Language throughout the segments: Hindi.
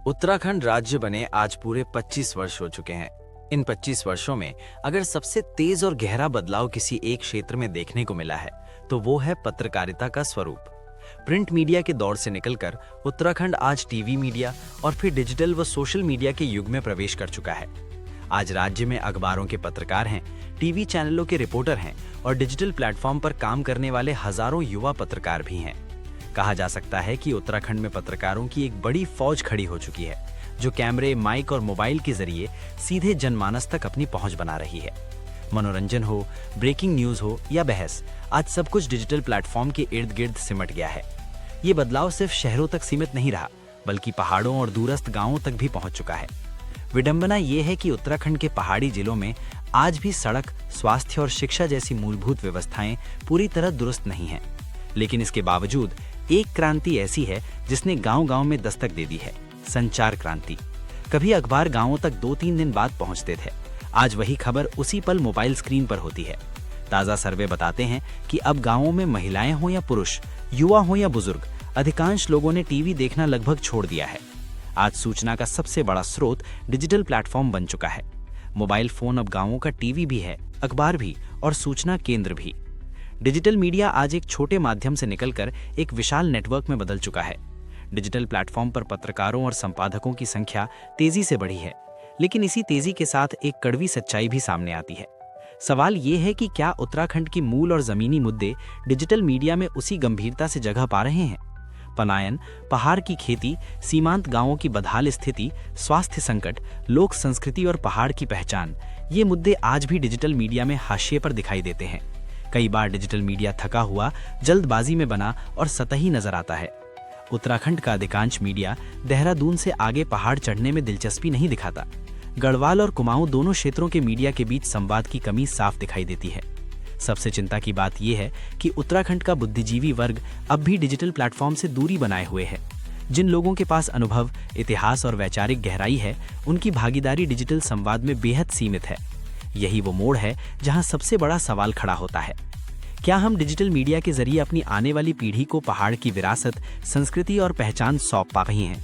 उत्तराखंड राज्य बने आज पूरे 25 वर्ष हो चुके हैं। इन 25 वर्षों में अगर सबसे तेज और गहरा बदलाव किसी एक क्षेत्र में देखने को मिला है तो वो है पत्रकारिता का स्वरूप। प्रिंट मीडिया के दौर से निकलकर उत्तराखंड आज टीवी मीडिया और फिर डिजिटल व सोशल मीडिया के युग में प्रवेश कर चुका है। आज राज्य में अखबारों के पत्रकार हैं, टीवी चैनलों के रिपोर्टर हैं और डिजिटल प्लेटफॉर्म पर काम करने वाले हजारों युवा पत्रकार भी हैं। कहा जा सकता है कि उत्तराखंड में पत्रकारों की एक बड़ी फौज खड़ी हो चुकी है, जो कैमरे, माइक और मोबाइल के जरिए सीधे जनमानस तक अपनी पहुंच बना रही है। मनोरंजन हो, ब्रेकिंग न्यूज हो या बहस, आज सब कुछ डिजिटल प्लेटफॉर्म के इर्द गिर्द सिमट गया है। ये बदलाव सिर्फ शहरों तक सीमित नहीं रहा, बल्कि पहाड़ों और दूरस्थ गांवों तक भी पहुंच चुका है। विडंबना ये है कि उत्तराखंड के पहाड़ी जिलों में आज भी सड़क, स्वास्थ्य और शिक्षा जैसी मूलभूत व्यवस्थाएं पूरी तरह दुरुस्त नहीं हैं। लेकिन इसके बावजूद एक क्रांति ऐसी है जिसने गांव-गांव में दस्तक दे दी है, संचार क्रांति। कभी अखबार गांवों तक 2-3 दिन बाद पहुंचते थे, आज वही खबर उसी पल मोबाइल स्क्रीन पर होती है। ताजा सर्वे बताते हैं कि अब गांवों में महिलाएं हो या पुरुष, युवा हो या बुजुर्ग, अधिकांश लोगों ने टीवी देखना लगभग छोड़ दिया है। आज सूचना का सबसे बड़ा स्रोत डिजिटल प्लेटफॉर्म बन चुका है। मोबाइल फोन अब गांवों का टीवी भी है, अखबार भी और सूचना केंद्र भी। डिजिटल मीडिया आज एक छोटे माध्यम से निकलकर एक विशाल नेटवर्क में बदल चुका है। डिजिटल प्लेटफॉर्म पर पत्रकारों और संपादकों की संख्या तेजी से बढ़ी है, लेकिन इसी तेजी के साथ एक कड़वी सच्चाई भी सामने आती है। सवाल ये है कि क्या उत्तराखंड के मूल और जमीनी मुद्दे डिजिटल मीडिया में उसी गंभीरता से जगह पा रहे हैं? पलायन, पहाड़ की खेती, सीमांत गांवों की बदहाल स्थिति, स्वास्थ्य संकट, लोक संस्कृति और पहाड़ की पहचान, ये मुद्दे आज भी डिजिटल मीडिया में हाशिए पर दिखाई देते हैं। कई बार डिजिटल मीडिया थका हुआ, जल्दबाजी में बना और सतही नजर आता है। उत्तराखंड का अधिकांश मीडिया देहरादून से आगे पहाड़ चढ़ने में दिलचस्पी नहीं दिखाता। गढ़वाल और कुमाऊं दोनों क्षेत्रों के मीडिया के बीच संवाद की कमी साफ दिखाई देती है। सबसे चिंता की बात यह है कि उत्तराखंड का बुद्धिजीवी वर्ग अब भी डिजिटल प्लेटफॉर्म से दूरी बनाए हुए है। जिन लोगों के पास अनुभव, इतिहास और वैचारिक गहराई है, उनकी भागीदारी डिजिटल संवाद में बेहद सीमित है। यही वो मोड़ है जहां सबसे बड़ा सवाल खड़ा होता है। क्या हम डिजिटल मीडिया के जरिए अपनी आने वाली पीढ़ी को पहाड़ की विरासत, संस्कृति और पहचान सौंप पा रही हैं?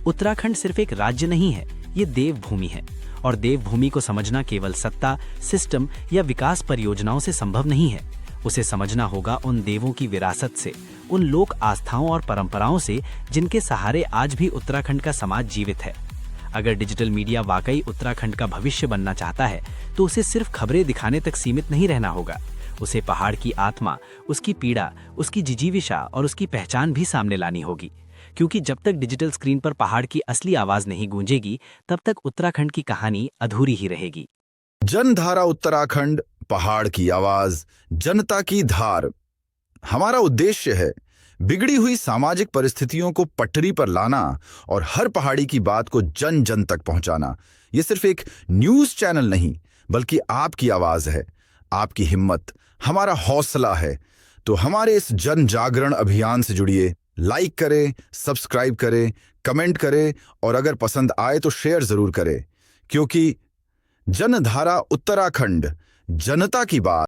उत्तराखंड सिर्फ एक राज्य नहीं है, ये देवभूमि है। और देवभूमि को समझना केवल सत्ता, सिस्टम या विकास परियोजनाओं से संभव नहीं है। उसे समझना होगा उन देवों की विरासत से, उन लोक आस्थाओं और परंपराओं से जिनके सहारे आज भी उत्तराखंड का समाज जीवित है। अगर डिजिटल मीडिया वाकई उत्तराखंड का भविष्य बनना चाहता है तो उसे सिर्फ खबरें दिखाने तक सीमित नहीं रहना होगा। उसे पहाड़ की आत्मा, उसकी पीड़ा, उसकी जिजीविषा और उसकी पहचान भी सामने लानी होगी। क्योंकि जब तक डिजिटल स्क्रीन पर पहाड़ की असली आवाज नहीं गूंजेगी, तब तक उत्तराखंड की कहानी अधूरी ही रहेगी। जनधारा उत्तराखंड, पहाड़ की आवाज, जनता की धार। हमारा उद्देश्य है बिगड़ी हुई सामाजिक परिस्थितियों को पटरी पर लाना और हर पहाड़ी की बात को जन जन तक पहुंचाना। ये सिर्फ एक न्यूज चैनल नहीं, बल्कि आपकी आवाज है, आपकी हिम्मत, हमारा हौसला है। तो हमारे इस जन जागरण अभियान से जुड़िए। लाइक करें, सब्सक्राइब करें, कमेंट करें और अगर पसंद आए तो शेयर जरूर करें, क्योंकि जनधारा उत्तराखंड, जनता की बात।